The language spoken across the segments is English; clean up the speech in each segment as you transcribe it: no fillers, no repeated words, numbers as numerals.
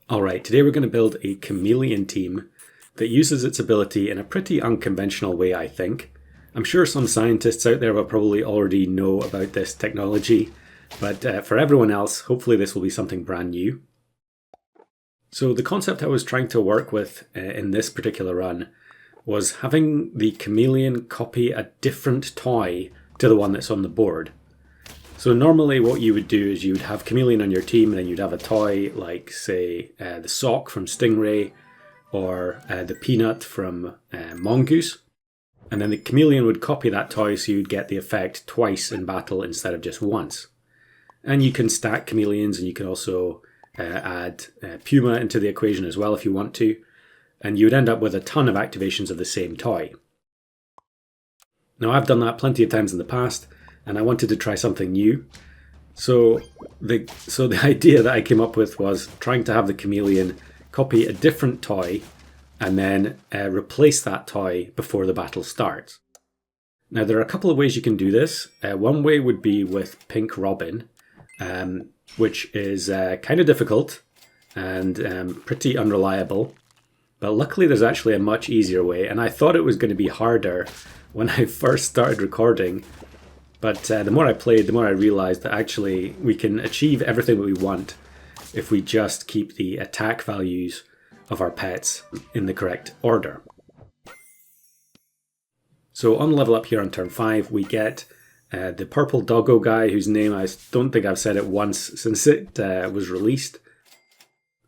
Alright, today we're going to build a Chameleon team that uses its ability in a pretty unconventional way, I think. I'm sure some scientists out there will probably already know about this technology, but for everyone else, hopefully this will be something brand new. So the concept I was trying to work with in this particular run was having the Chameleon copy a different toy to the one that's on the board. So normally what you would do is you would have Chameleon on your team and then you'd have a toy like, say, the sock from Stingray or the peanut from Mongoose. And then the Chameleon would copy that toy so you'd get the effect twice in battle instead of just once. And you can stack Chameleons and you can also add Puma into the equation as well if you want to. And you would end up with a ton of activations of the same toy. Now I've done that plenty of times in the past, and I wanted to try something new. So the idea that I came up with was trying to have the Chameleon copy a different toy and then replace that toy before the battle starts. Now there are a couple of ways you can do this. One way would be with Pink Robin, which is kind of difficult and pretty unreliable. But luckily there's actually a much easier way, and I thought it was going to be harder when I first started recording. But the more I played, the more I realized that actually we can achieve everything that we want if we just keep the attack values of our pets in the correct order. So on level up here on turn 5, we get the purple doggo guy, whose name I don't think I've said it once since it was released.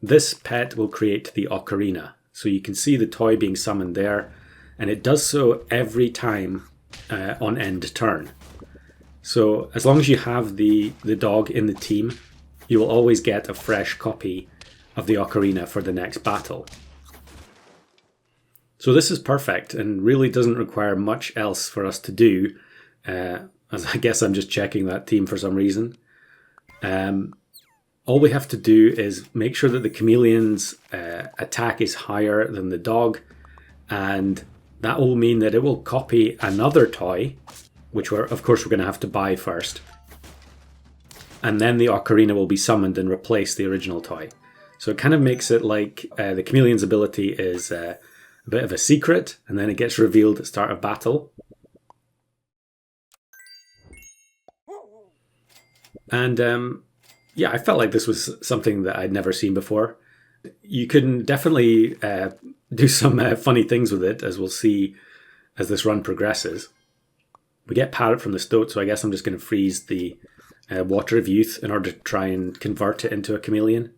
This pet will create the Ocarina. So you can see the toy being summoned there, and it does so every time on end turn. So as long as you have the dog in the team, you will always get a fresh copy of the Ocarina for the next battle. So this is perfect and really doesn't require much else for us to do, as I guess I'm just checking that team for some reason. All we have to do is make sure that the Chameleon's attack is higher than the dog, and that will mean that it will copy another toy, which of course we're going to have to buy first. And then the Ocarina will be summoned and replace the original toy. So it kind of makes it like the Chameleon's ability is a bit of a secret, and then it gets revealed at the start of battle. And yeah, I felt like this was something that I'd never seen before. You can definitely do some funny things with it, as we'll see as this run progresses. We get Parrot from the Stoat, so I guess I'm just going to freeze the Water of Youth in order to try and convert it into a Chameleon.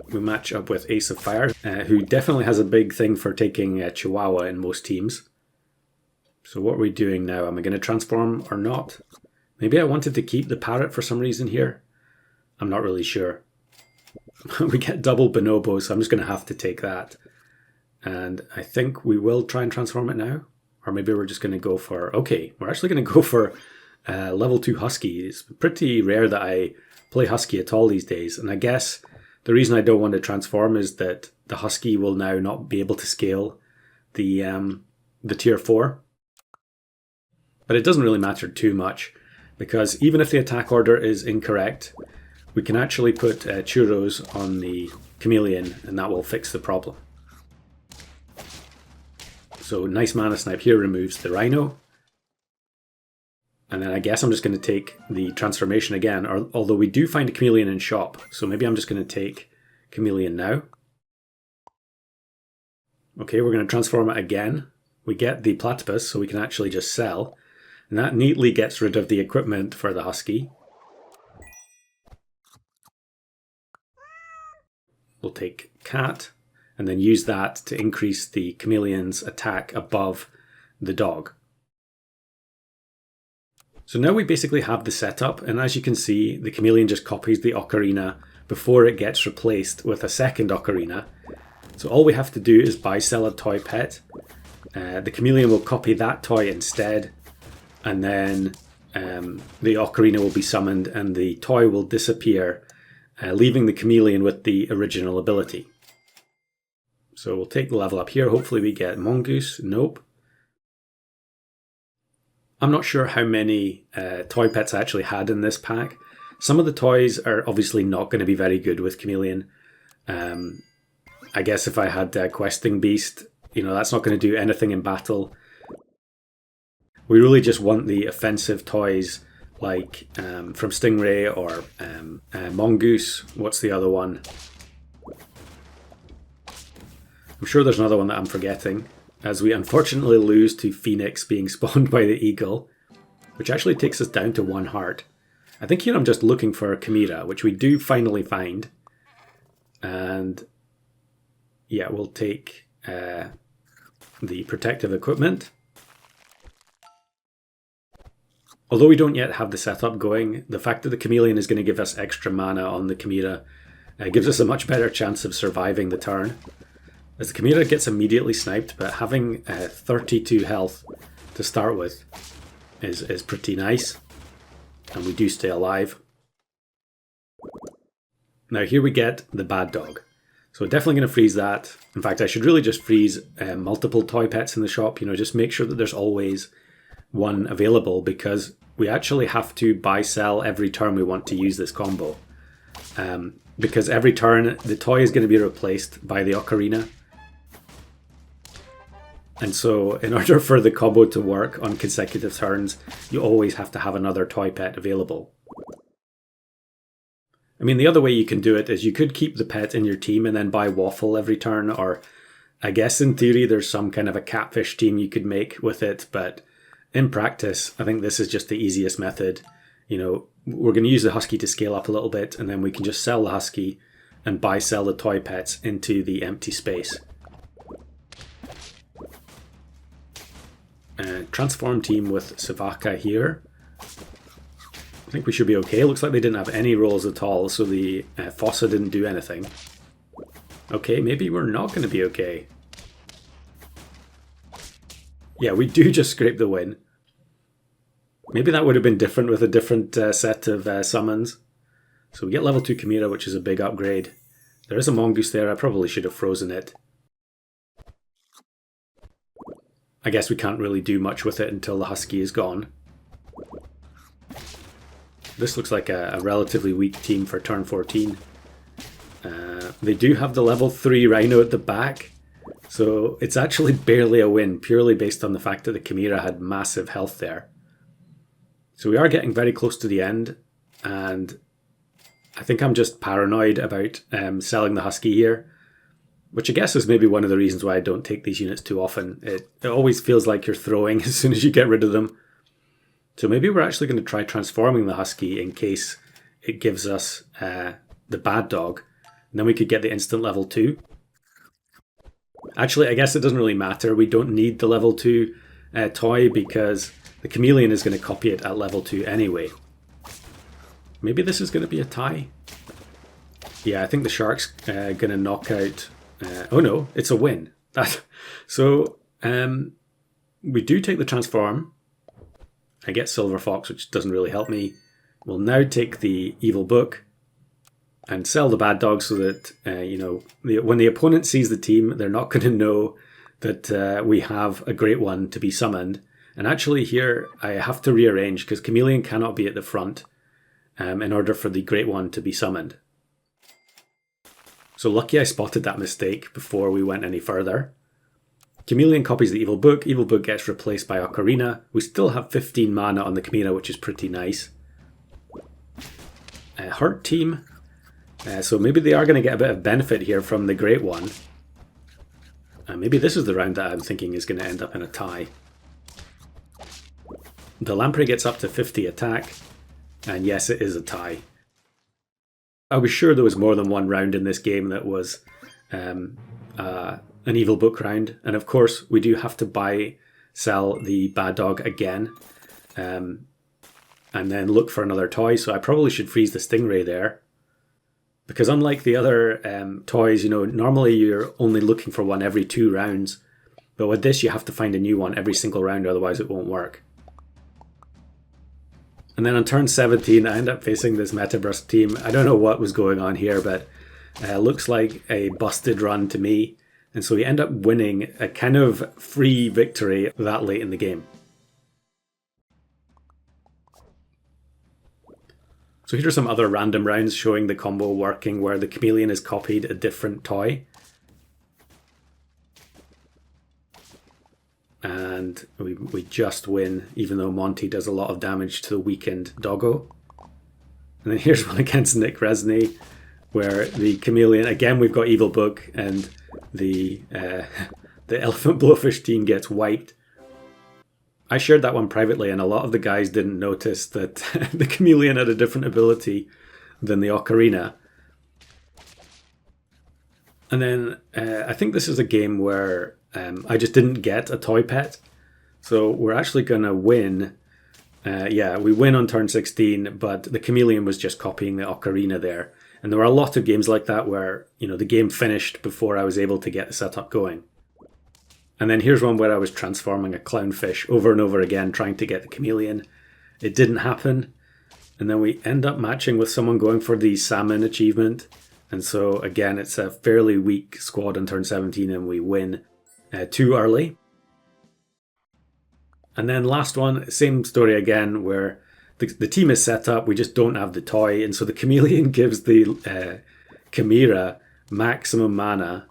We match up with Ace of Fire, who definitely has a big thing for taking Chihuahua in most teams. So what are we doing now? Am I going to transform or not? Maybe I wanted to keep the Parrot for some reason here. I'm not really sure. We get double Bonobo, so I'm just going to have to take that. And I think we will try and transform it now. Or maybe we're just going to go for... Okay, we're actually going to go for level 2 Husky. It's pretty rare that I play Husky at all these days. And I guess the reason I don't want to transform is that the Husky will now not be able to scale the tier 4. But it doesn't really matter too much, because even if the attack order is incorrect, we can actually put Churros on the Chameleon and that will fix the problem. So nice Mana Snipe here removes the Rhino. And then I guess I'm just going to take the transformation again, although we do find a Chameleon in shop. So maybe I'm just going to take Chameleon now. Okay, we're going to transform it again. We get the Platypus, so we can actually just sell. And that neatly gets rid of the equipment for the Husky. We'll take Cat and then use that to increase the Chameleon's attack above the dog. So now we basically have the setup, and as you can see, the Chameleon just copies the Ocarina before it gets replaced with a second Ocarina. So all we have to do is buy sell a toy pet. The Chameleon will copy that toy instead, and then the Ocarina will be summoned and the toy will disappear, leaving the Chameleon with the original ability. So we'll take the level up here. Hopefully we get Mongoose. Nope. I'm not sure how many toy pets I actually had in this pack. Some of the toys are obviously not going to be very good with Chameleon. I guess if I had Questing Beast, that's not going to do anything in battle. We really just want the offensive toys like from Stingray or Mongoose. What's the other one? I'm sure there's another one that I'm forgetting, as we unfortunately lose to Phoenix being spawned by the eagle, which actually takes us down to 1 heart. I think here I'm just looking for Chimera, which we do finally find. And yeah, we'll take the protective equipment. Although we don't yet have the setup going, the fact that the Chameleon is going to give us extra mana on the Chimera gives us a much better chance of surviving the turn. As the Chimera gets immediately sniped, but having 32 health to start with is pretty nice. And we do stay alive. Now here we get the bad dog. So definitely going to freeze that. In fact, I should really just freeze multiple toy pets in the shop. Just make sure that there's always one available, because we actually have to buy sell every turn we want to use this combo. Because every turn the toy is going to be replaced by the Ocarina. And so in order for the combo to work on consecutive turns, you always have to have another toy pet available. I mean, the other way you can do it is you could keep the pet in your team and then buy Waffle every turn, or I guess in theory there's some kind of a catfish team you could make with it, but in practice I think this is just the easiest method. We're going to use the Husky to scale up a little bit, and then we can just sell the Husky and buy sell the toy pets into the empty space. Transform team with Savaka here. I think we should be okay. Looks like they didn't have any rolls at all, so the Fossa didn't do anything. Okay, maybe we're not going to be okay. Yeah, we do just scrape the win. Maybe that would have been different with a different set of summons. So we get level 2 Chimera, which is a big upgrade. There is a Mongoose there. I probably should have frozen it. I guess we can't really do much with it until the Husky is gone. This looks like a relatively weak team for turn 14. They do have the level 3 Rhino at the back, so it's actually barely a win, purely based on the fact that the Chimera had massive health there. So we are getting very close to the end, and I think I'm just paranoid about selling the Husky here. Which I guess is maybe one of the reasons why I don't take these units too often. It always feels like you're throwing as soon as you get rid of them. So maybe we're actually going to try transforming the Husky in case it gives us the bad dog. And then we could get the instant level 2. Actually, I guess it doesn't really matter. We don't need the level 2 toy because the Chameleon is going to copy it at level 2 anyway. Maybe this is going to be a tie. Yeah, I think the Shark's going to knock out... oh no, it's a win. So we do take the transform. I get Silver Fox, which doesn't really help me. We'll now take the Evil Book and sell the bad dog so that, when the opponent sees the team, they're not going to know that we have a Great One to be summoned. And actually here I have to rearrange because Chameleon cannot be at the front in order for the Great One to be summoned. So lucky I spotted that mistake before we went any further. Chameleon copies the Evil Book. Evil Book gets replaced by Ocarina. We still have 15 mana on the Chimera, which is pretty nice. Hurt team. So maybe they are going to get a bit of benefit here from the Great One. Maybe this is the round that I'm thinking is going to end up in a tie. The Lamprey gets up to 50 attack. And yes, it is a tie. I was sure there was more than one round in this game that was an Evil Book round. And of course, we do have to sell the bad dog again. And then look for another toy. So I probably should freeze the Stingray there. Because unlike the other toys, normally you're only looking for one every 2 rounds. But with this, you have to find a new one every single round, otherwise it won't work. And then on turn 17, I end up facing this Metaburst team. I don't know what was going on here, but it looks like a busted run to me. And so we end up winning a kind of free victory that late in the game. So here are some other random rounds showing the combo working where the Chameleon has copied a different toy. And we just win, even though Monty does a lot of damage to the weakened Doggo. And then here's one against Nick Resney, where the Chameleon, again we've got Evil Book, and the Elephant Blowfish team gets wiped. I shared that one privately, and a lot of the guys didn't notice that the Chameleon had a different ability than the Ocarina. And then I think this is a game where I just didn't get a toy pet. So we're actually going to win. We win on turn 16, but the Chameleon was just copying the Ocarina there. And there were a lot of games like that where, the game finished before I was able to get the setup going. And then here's one where I was transforming a clownfish over and over again, trying to get the Chameleon. It didn't happen. And then we end up matching with someone going for the salmon achievement. And so, again, it's a fairly weak squad on turn 17, and we win too early. And then last one, same story again, where the team is set up, we just don't have the toy. And so the Chameleon gives the Chimera maximum mana.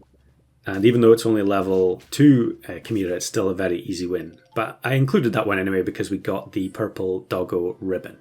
And even though it's only level 2 Chimera, it's still a very easy win. But I included that one anyway because we got the purple Doggo ribbon.